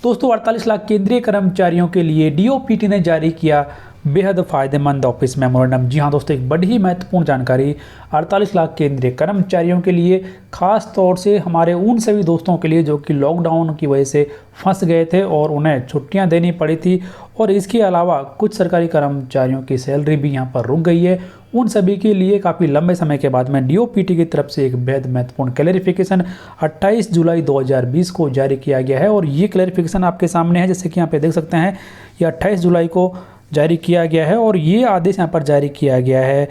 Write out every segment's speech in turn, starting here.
दोस्तों 48 लाख केंद्रीय कर्मचारियों के लिए डीओपीटी ने जारी किया बेहद फायदेमंद ऑफिस मेमोरेंडम। जी हां दोस्तों, एक बड़ी ही महत्वपूर्ण जानकारी 48 लाख केंद्रीय कर्मचारियों के लिए, खास तौर से हमारे उन सभी दोस्तों के लिए जो कि लॉकडाउन की वजह से फंस गए थे और उन्हें छुट्टियां देनी पड़ी थी, और इसके अलावा कुछ सरकारी कर्मचारियों की सैलरी भी यहां पर रुक गई है। उन सभी के लिए काफ़ी लंबे समय के बाद में डीओपीटी की तरफ से एक बेहद महत्वपूर्ण क्लैरिफिकेशन 28 जुलाई 2020 को जारी किया गया है। और ये क्लैरिफिकेशन आपके सामने है, जैसे कि यहाँ पे देख सकते हैं, ये 28 जुलाई को जारी किया गया है। और ये आदेश यहाँ पर जारी किया गया है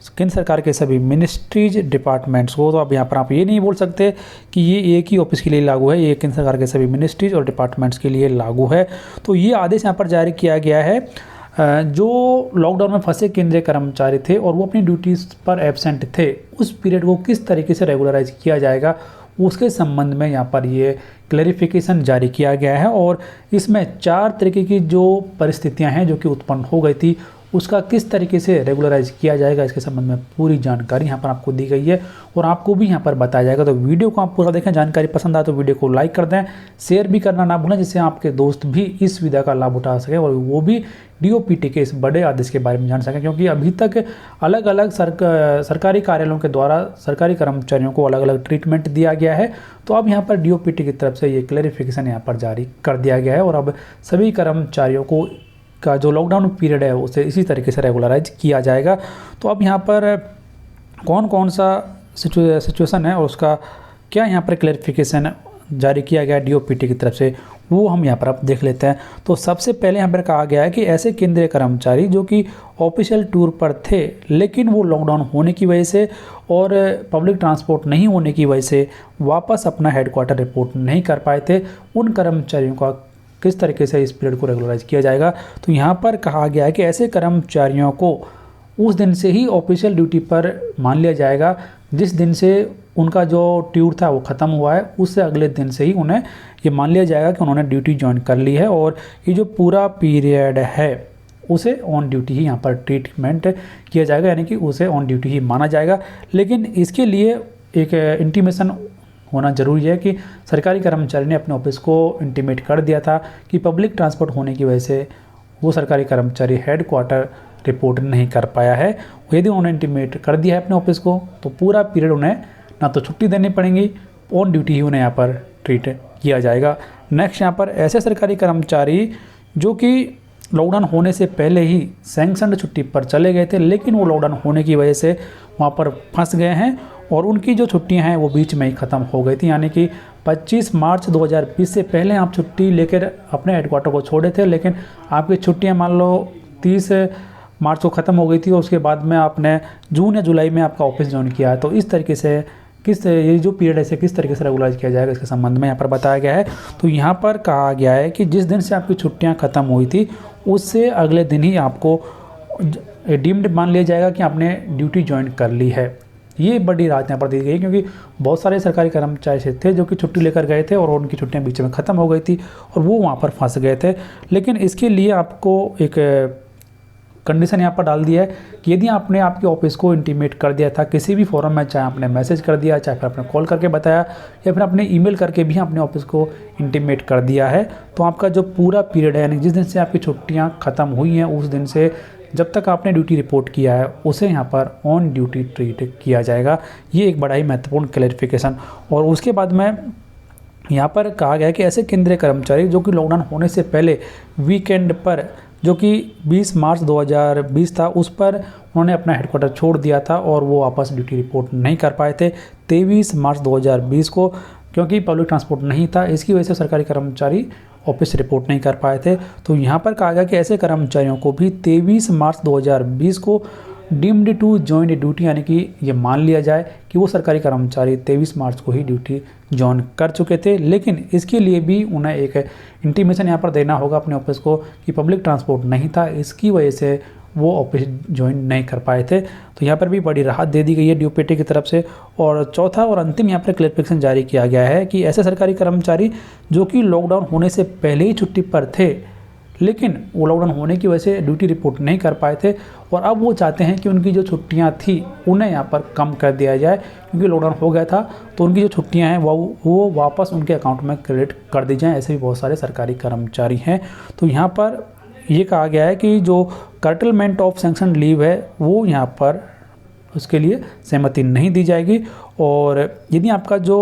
केंद्र सरकार के सभी मिनिस्ट्रीज डिपार्टमेंट्स को। तो अब यहाँ पर आप ये नहीं बोल सकते कि ये एक ही ऑफिस के लिए लागू है, ये केंद्र सरकार के सभी मिनिस्ट्रीज और डिपार्टमेंट्स के लिए लागू है। तो ये आदेश यहाँ पर जारी किया गया है। जो लॉकडाउन में फंसे केंद्रीय कर्मचारी थे और वो अपनी ड्यूटीज़ पर एब्सेंट थे, उस पीरियड को किस तरीके से रेगुलराइज किया जाएगा उसके संबंध में यहाँ पर ये क्लैरिफिकेशन जारी किया गया है। और इसमें 4 तरीके की जो परिस्थितियाँ हैं जो कि उत्पन्न हो गई थी, उसका किस तरीके से रेगुलराइज किया जाएगा इसके संबंध में पूरी जानकारी यहाँ पर आपको दी गई है और आपको भी यहाँ पर बताया जाएगा। तो वीडियो को आप पूरा देखें, जानकारी पसंद आए तो वीडियो को लाइक कर दें, शेयर भी करना ना भूलें, जिससे आपके दोस्त भी इस सुविधा का लाभ उठा सकें और वो भी डीओपीटी के इस बड़े आदेश के बारे में जान सकें। क्योंकि अभी तक अलग अलग सरकारी कार्यालयों के द्वारा सरकारी कर्मचारियों को अलग अलग ट्रीटमेंट दिया गया है। तो अब यहाँ पर डीओपीटी की तरफ से ये क्लैरिफिकेशन यहाँ पर जारी कर दिया गया है और अब सभी कर्मचारियों को का जो लॉकडाउन पीरियड है उसे इसी तरीके से रेगुलराइज किया जाएगा। तो अब यहाँ पर कौन कौन सा सिचुएशन है और उसका क्या यहाँ पर क्लैरिफिकेशन जारी किया गया डीओपीटी की तरफ से, वो हम यहाँ पर अब देख लेते हैं। तो सबसे पहले यहाँ पर कहा गया है कि ऐसे केंद्रीय कर्मचारी जो कि ऑफिशियल टूर पर थे लेकिन वो लॉकडाउन होने की वजह से और पब्लिक ट्रांसपोर्ट नहीं होने की वजह से वापस अपना हेडक्वार्टर रिपोर्ट नहीं कर पाए थे, उन कर्मचारियों का किस तरीके से इस पीरियड को रेगुलराइज किया जाएगा। तो यहाँ पर कहा गया है कि ऐसे कर्मचारियों को उस दिन से ही ऑफिशियल ड्यूटी पर मान लिया जाएगा जिस दिन से उनका जो टूर था वो ख़त्म हुआ है, उससे अगले दिन से ही उन्हें ये मान लिया जाएगा कि उन्होंने ड्यूटी ज्वाइन कर ली है और ये जो पूरा पीरियड है उसे ऑन ड्यूटी ही यहाँ पर ट्रीटमेंट किया जाएगा, यानी कि उसे ऑन ड्यूटी ही माना जाएगा। लेकिन इसके लिए एक इंटीमेशन होना ज़रूरी है कि सरकारी कर्मचारी ने अपने ऑफिस को इंटीमेट कर दिया था कि पब्लिक ट्रांसपोर्ट होने की वजह से वो सरकारी कर्मचारी हेडक्वार्टर रिपोर्ट नहीं कर पाया है। यदि उन्होंने इंटीमेट कर दिया है अपने ऑफिस को तो पूरा पीरियड उन्हें ना तो छुट्टी देनी पड़ेगी, ऑन ड्यूटी ही उन्हें यहाँ पर ट्रीट किया जाएगा। नेक्स्ट यहाँ पर ऐसे सरकारी कर्मचारी जो कि लॉकडाउन होने से पहले ही सैंक्शनड छुट्टी पर चले गए थे लेकिन वो लॉकडाउन होने की वजह से वहाँ पर फंस गए हैं और उनकी जो छुट्टियां हैं वो बीच में ही ख़त्म हो गई थी, यानी कि 25 मार्च 2020 से पहले आप छुट्टी लेकर अपने हेडक्वार्टर को छोड़े थे, लेकिन आपकी छुट्टियां मान लो 30 मार्च को ख़त्म हो गई थी और उसके बाद में आपने जून या जुलाई में आपका ऑफिस ज्वाइन किया। तो इस तरीके से ये जो पीरियड है इसे किस तरीके से रेगुलराइज किया जाएगा इसके संबंध में यहाँ पर बताया गया है। तो यहाँ पर कहा गया है कि जिस दिन से आपकी छुट्टियाँ ख़त्म हुई थी उससे अगले दिन ही आपको डीम्ड मान लिया जाएगा कि आपने ड्यूटी ज्वाइन कर ली है। ये बड़ी राहत यहाँ पर दी गई क्योंकि बहुत सारे सरकारी कर्मचारी थे जो कि छुट्टी लेकर गए थे और उनकी छुट्टियाँ बीच में ख़त्म हो गई थी और वो वहाँ पर फंस गए थे। लेकिन इसके लिए आपको एक कंडीशन यहाँ पर डाल दिया है कि यदि आपने आपके ऑफिस को इंटीमेट कर दिया था किसी भी फॉरम में, चाहे आपने मैसेज कर दिया, चाहे फिर आपने कॉल करके बताया या फिर आपने ईमेल करके भी अपने ऑफिस को इंटीमेट कर दिया है, तो आपका जो पूरा पीरियड है यानी जिस दिन से आपकी छुट्टियाँ ख़त्म हुई हैं उस दिन से जब तक आपने ड्यूटी रिपोर्ट किया है उसे यहाँ पर ऑन ड्यूटी ट्रीट किया जाएगा। ये एक बड़ा ही महत्वपूर्ण क्लैरिफिकेशन। और उसके बाद में यहाँ पर कहा गया है कि ऐसे केंद्रीय कर्मचारी जो कि लॉकडाउन होने से पहले वीकेंड पर जो कि 20 मार्च 2020 था उस पर उन्होंने अपना हेडक्वार्टर छोड़ दिया था और वो वापस ड्यूटी रिपोर्ट नहीं कर पाए थे 23 मार्च 2020 को, क्योंकि पब्लिक ट्रांसपोर्ट नहीं था, इसकी वजह से सरकारी कर्मचारी ऑफिस रिपोर्ट नहीं कर पाए थे। तो यहाँ पर कहा गया कि ऐसे कर्मचारियों को भी 23 मार्च 2020 को डीम्ड टू ज्वाइन ड्यूटी, यानी कि ये मान लिया जाए कि वो सरकारी कर्मचारी 23 मार्च को ही ड्यूटी ज्वाइन कर चुके थे। लेकिन इसके लिए भी उन्हें एक इंटीमेशन यहाँ पर देना होगा अपने ऑफिस को कि पब्लिक ट्रांसपोर्ट नहीं था, इसकी वजह से वो ऑफिस ज्वाइन नहीं कर पाए थे। तो यहाँ पर भी बड़ी राहत दे दी गई है डीओपीटी की तरफ से। और चौथा और अंतिम यहाँ पर क्लैरिफिकेशन जारी किया गया है कि ऐसे सरकारी कर्मचारी जो कि लॉकडाउन होने से पहले ही छुट्टी पर थे लेकिन वो लॉकडाउन होने की वजह से ड्यूटी रिपोर्ट नहीं कर पाए थे और अब वो चाहते हैं कि उनकी जो छुट्टियां थी उन्हें यहाँ पर कम कर दिया जाए, क्योंकि लॉकडाउन हो गया था। तो उनकी जो छुट्टियां हैं वो वापस उनके अकाउंट में क्रेडिट कर दी जाएँ। ऐसे भी बहुत सारे सरकारी कर्मचारी हैं। तो यहाँ पर ये कहा गया है कि जो कर्टलमेंट ऑफ सैंक्शन लीव है वो यहाँ पर उसके लिए सहमति नहीं दी जाएगी। और यदि आपका जो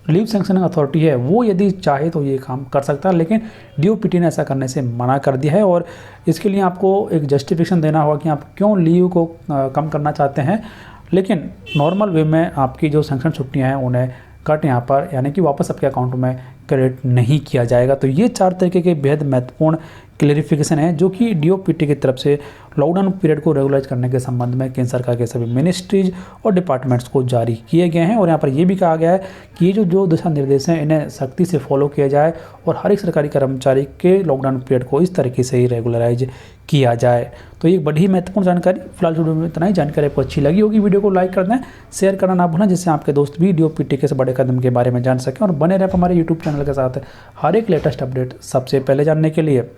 लीव सैंक्शनिंग अथॉरिटी है वो यदि चाहे तो ये काम कर सकता है, लेकिन डीओपीटी ने ऐसा करने से मना कर दिया है। और इसके लिए आपको एक जस्टिफिकेशन देना होगा कि आप क्यों लीव को कम करना चाहते हैं। लेकिन नॉर्मल वे में आपकी जो सैंक्शन छुट्टियां हैं उन्हें कट यहाँ पर यानी कि वापस आपके अकाउंट में क्रेडिट नहीं किया जाएगा। तो ये 4 तरीके के बेहद महत्वपूर्ण क्लेरिफिकेशन है जो कि डीओपीटी की तरफ से लॉकडाउन पीरियड को रेगुलाइज करने के संबंध में केंद्र सरकार के सभी मिनिस्ट्रीज और डिपार्टमेंट्स को जारी किए गए हैं। और यहाँ पर यह भी कहा गया है कि ये जो दिशा निर्देश हैं इन्हें सख्ती से फॉलो किया जाए और हर एक सरकारी कर्मचारी के लॉकडाउन पीरियड को इस तरीके से ही रेगुलराइज किया जाए। तो ये बड़ी महत्वपूर्ण जानकारी। फिलहाल वीडियो में इतना ही। जानकारी आपको अच्छी लगी होगी, वीडियो को लाइक कर दें, शेयर करना ना भूलें, जिससे आपके दोस्त भी डीओपीटी के बड़े कदम के बारे में जान सकें। और बने रहे हमारे यूट्यूब चैनल के साथ हर एक लेटेस्ट अपडेट सबसे पहले जानने के लिए।